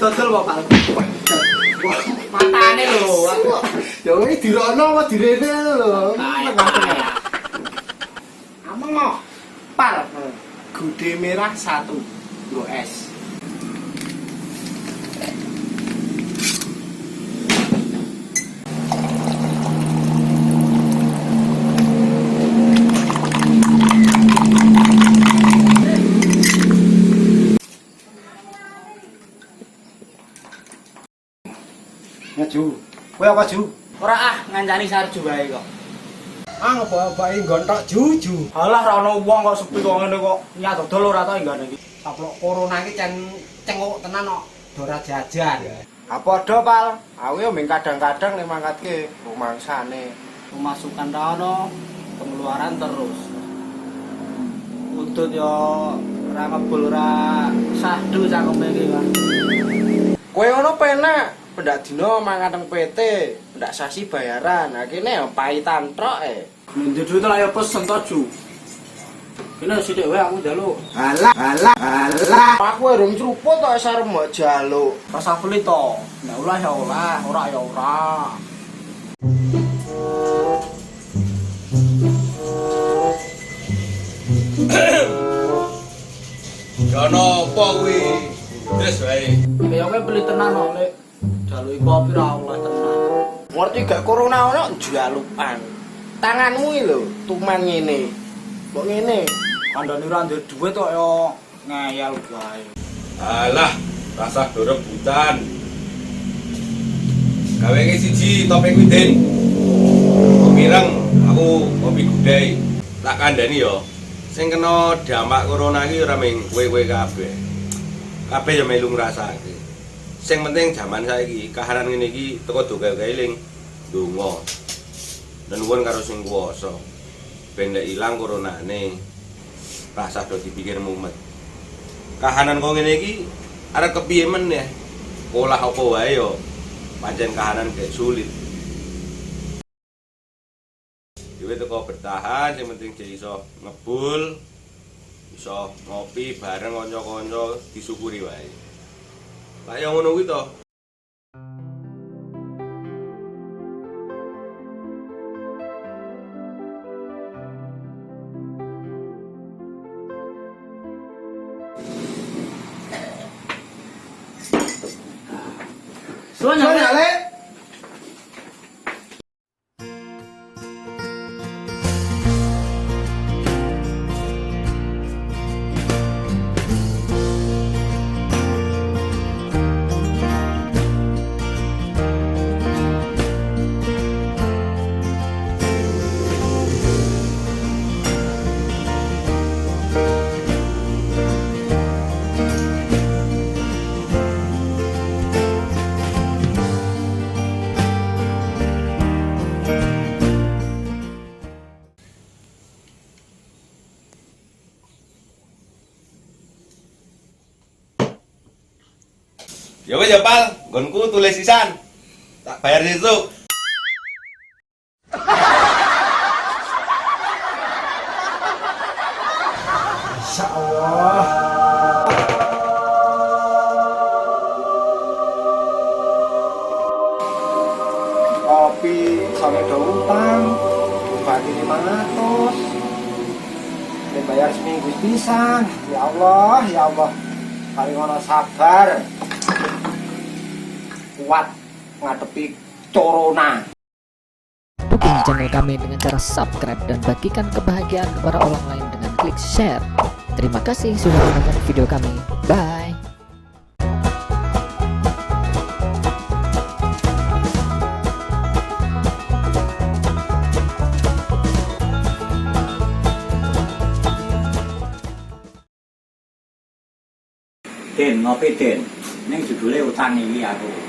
dodol kok, Pak. Matane lho. Ya wis dirono apa direne lho. Ameng kok. Pal. Gude merah 1. Nggo es. Ngaju. Kowe apa Ju? Ora ah ngancani sarju wae kok. Ah ngapa-ngapain gontok juju. Alah ra ono wong kok sepi kok ngene kok. Nyat dodol ora ta enggane iki. Taplok corona iki cenguk tenan kok. Dora jajan. Apa do Pal? Aku yo ming kadang-kadang nek mangkatke rumangsane. Pemasukan ra ono, pengeluaran terus. Udut yo ora ngebul ora sahdu cangkeme iki, Pak. Kowe ngono penak. Pendak dino mangan PT, pendak sasi bayaran. Nah kene yo paitan tok Mendhe duit lah ya pesen to, Ju. Kene sithik wae aku njaluk. Alah. Aku urung cruput tok sarem mbok jaluk. Rasa beli to. Nah ulah ya ulah, ora ya ora. Jono apa kuwi? Wis wae. Ya kowe beli tenan kok, Lek. Jaluk kopi ra oleh tenan. Ngerti gak corona ono jalukan. Tanganmu iki lho, tuman ngene. Kok ngene? Kandhane ra ndek dhuwit kok ya ngeyel wae. Alah, rasa do rebutan. Gawe iki siji topeng kuwi, Den. Kopi ireng, aku kopi gudai. Tak kandhani yo. Sing kena dampak corona iki ora mung kowe-kowe kabeh. Kabeh yo melu ngrasake. Sing penting jaman saiki kahanan ngene iki teko do gawe eling ndonga. Dan nuwun karo sing kuwasa. Ben lek ilang coronane rasa do dipikir mumet. Kahanan kok ngene iki arep kepiye meneh? Olah apa wae yo pancen kahanan gak sulit. Dhewe teko bertahan sing penting jek iso ngebul, iso ngopi bareng kanca-kanca disyukuri wae. Lah yang ngono kuwi to. Soalnya Lek. Ya wis ya Pal, nggonku tulis sisan. Tak bayar sesuk. Insyaallah. Kopi sampe do utang. Bagi 500. Dibayar seminggu pisan. Ya Allah, ya Allah. Paling ono sabar. Kuat ngadepi corona. Dukung channel kami dengan cara subscribe dan bagikan kebahagiaan kepada orang lain dengan klik share. Terima kasih sudah menonton video kami. Bye. Den ngopi Den. Ning judule utang iki aku.